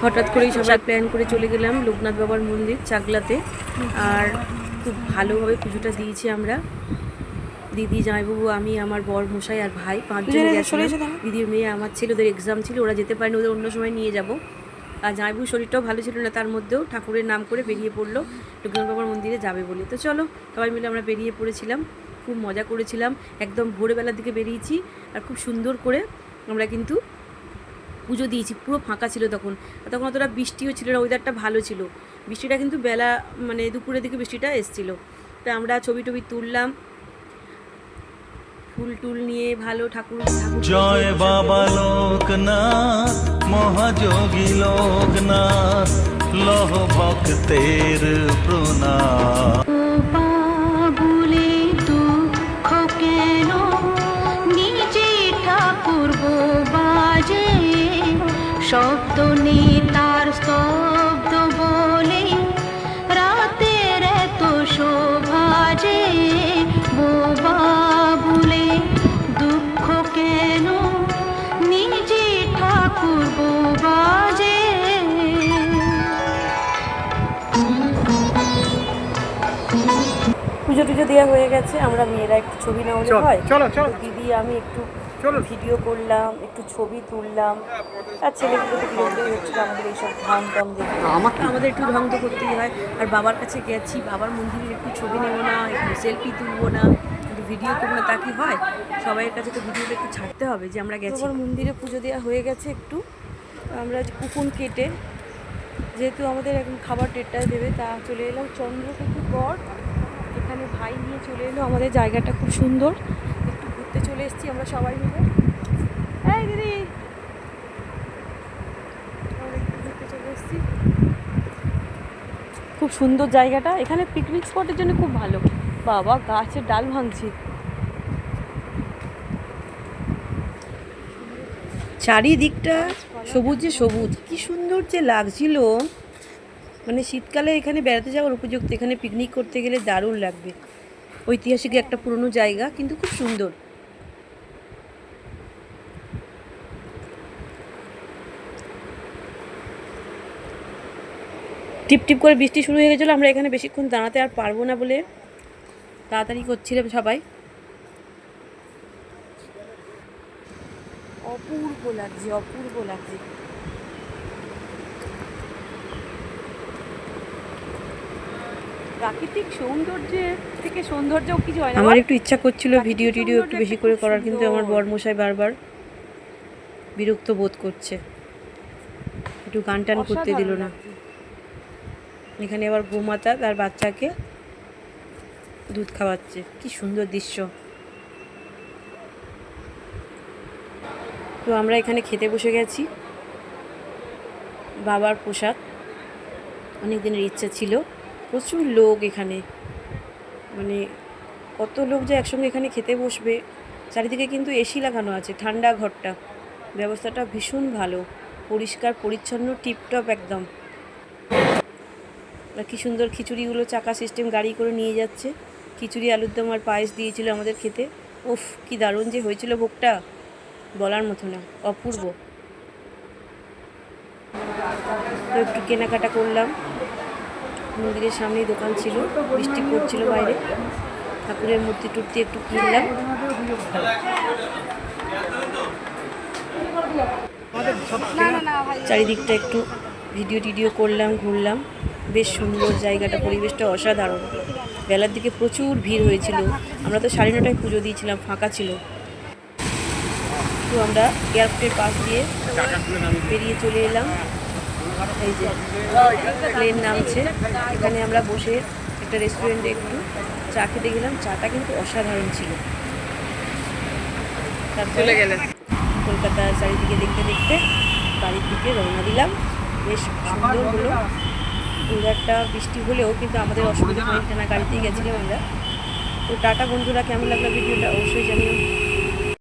হঠাৎ করেই সবাই প্ল্যান করে চলে গেলাম লোকনাথ বাবার মন্দির চাকলাতে। আর খুব ভালোভাবে পুজোটা দিয়েছি আমরা, দিদি, জামাইবাবু, আমি, আমার বর মশাই আর ভাই, 5 জন গেছিলাম। দিদির মেয়ে আমার ছিল, ওদের এক্সাম ছিল, ওরা যেতে পারেনি, ওদের অন্য সময় নিয়ে যাব। আর জামাইবাবুর শরীরটাও ভালো ছিল না, তার মধ্যেও ঠাকুরের নাম করে বেরিয়ে পড়লো লোকনাথ বাবার মন্দিরে যাবে বলে। তো চলো সবাই মিলে আমরা বেরিয়ে পড়েছিলাম, খুব মজা করেছিলাম। একদম ভোরবেলার দিকে বেরিয়েছি আর খুব সুন্দর করে আমরা কিন্তু পুজো দিয়েছি। পুরো ফাঁকা ছিল তখন, তখন অতটা বৃষ্টিও ছিল না, ওয়েদারটা ভালো ছিল। বৃষ্টিটা কিন্তু বেলা মানে দুপুরের দিকে বৃষ্টিটা এসেছিলো। তো আমরা ছবি টবি তুললাম, ফুল টুল নিয়ে ভালো ঠাকুর। জয় বাবা লোকনাথ মহাযোগী লোকনাথ, লহ ভক্তের প্রণাম। বাবুলে দুঃখ কেন নিজে ঠাকুর বাজে, শব্দ নেই তার স্তব্ধ বলে রাতের এত শোভাজে। বাবুলে দুঃখ কেন নিজে ঠাকুর বাজে। পুজো টুজো দেওয়া হয়ে গেছে, আমরা মেয়েরা একটু ছবি না হলে হয়। দিদি আমি একটু ভিডিও করলাম, একটু ছবি তুললাম। আর ছেলেগুলো তো বিরক্তই হচ্ছিল আমাদের এইসব ঢং টং দেখে। আমাদের একটু ঢং তো করতেই হয়। আর বাবার কাছে গেছি, বাবার মন্দিরের একটু ছবি নেবো না, একটু সেলফি তুলবো না, একটু ভিডিও করবো না, তা কি হয়? সবাইয়ের কাছে তো ভিডিওটা একটু ছাড়তে হবে যে আমরা গেছি। বাবার মন্দিরে পুজো দেওয়া হয়ে গেছে। একটু আমরা কুকুন কেটে, যেহেতু আমাদের এখন খাবার ডেটটায় দেবে, তা চলে এলাম চন্দ্রকেতু গড়। এখানে ভাই নিয়ে চলে এলো, আমাদের জায়গাটা খুব সুন্দর, একটু ঘুরতে চলে এসেছি আমরা সবাই মিলে। এই দিদি, আমরা একটু ঘুরতে চলে এসেছি। খুব সুন্দর জায়গাটা, এখানে পিকনিক স্পটের জন্য খুব ভালো। বাবা, গাছের ডাল ভাঙছে, চারিদিকটা সবুজে সবুজ, কি সুন্দর যে লাগছিল। মানে শীতকালে এখানে বেড়াতে যাওয়ার উপযুক্ত, এখানে পিকনিক করতে গেলে দারুণ লাগবে। ঐতিহাসিক একটা পুরনো জায়গা, কিন্তু খুব সুন্দর। টিপ টিপ করে বৃষ্টি শুরু হয়ে গেছিলো, আমরা এখানে বেশিক্ষণ দাঁড়াতে আর পারবো না বলে তাড়াতাড়ি করছিলাম সবাই। অপূর্ব লাগছে, অপূর্ব লাগছে। প্রাকৃতিক সৌন্দর্যের থেকে সৌন্দর্য কিছু হয় না। আমার একটু ইচ্ছা করছিল ভিডিও টিডিও একটু বেশি করে করার, কিন্তু আমার বরমশাই বারবার বিরক্ত বোধ করছে, একটু গান টান করতে দিল না। এখানে আবার গোমাতা তার বাচ্চাকে দুধ খাওয়াচ্ছে, কি সুন্দর দৃশ্য। তো আমরা এখানে খেতে বসে গেছি। বাবার প্রসাদ, অনেক দিনের ইচ্ছা ছিল। প্রচুর লোক এখানে, মানে কত লোক যে একসঙ্গে এখানে খেতে বসবে। চারিদিকে কিন্তু এসি লাগানো আছে, ঠান্ডা ঘরটা, ব্যবস্থাটা ভীষণ ভালো, পরিষ্কার পরিচ্ছন্ন, টিপটপ একদম। আর কি সুন্দর খিচুড়িগুলো চাকা সিস্টেম গাড়ি করে নিয়ে যাচ্ছে। খিচুড়ি, আলুর দম আর পায়েস দিয়েছিল আমাদের খেতে। উফ, কি দারুণ যে হয়েছিল ভোগটা, বলার মতো না, অপূর্ব। তো একটু কেনাকাটা করলাম, মন্দিরের সামনেই দোকান ছিল, বৃষ্টি পড়ছিল বাইরে। ঠাকুরের মূর্তি টুর্তি একটু কিনলাম। চারিদিকটা একটু ভিডিও টিডিও করলাম, ঘুরলাম। বেশ সুন্দর জায়গাটা, পরিবেশটা অসাধারণ। বেলার দিকে প্রচুর ভিড় হয়েছিল, আমরা তো 9:30টায় পুজো দিয়েছিলাম, ফাঁকা ছিল। তো আমরা এয়ারপোর্টের পাশ দিয়ে বেরিয়ে চলে এলাম। এই যে প্লেন নামছে, এখানে আমরা বসে একটা রেস্টুরেন্টে একটু চা খেতে গেলাম। চাটা কিন্তু অসাধারণ ছিল। তারপরে কলকাতার চারিদিকে দেখতে দেখতে বাড়ির দিকে রওনা দিলাম। বেশ সুন্দর হলো ওয়েদারটা, বৃষ্টি হলেও কিন্তু আমাদের অসুবিধা হয়নি না, গাড়িতেই গেছিলাম আমরা। তো টাটা বন্ধুরা, কেমন লাগলো ভিডিওটা অবশ্যই জানিও।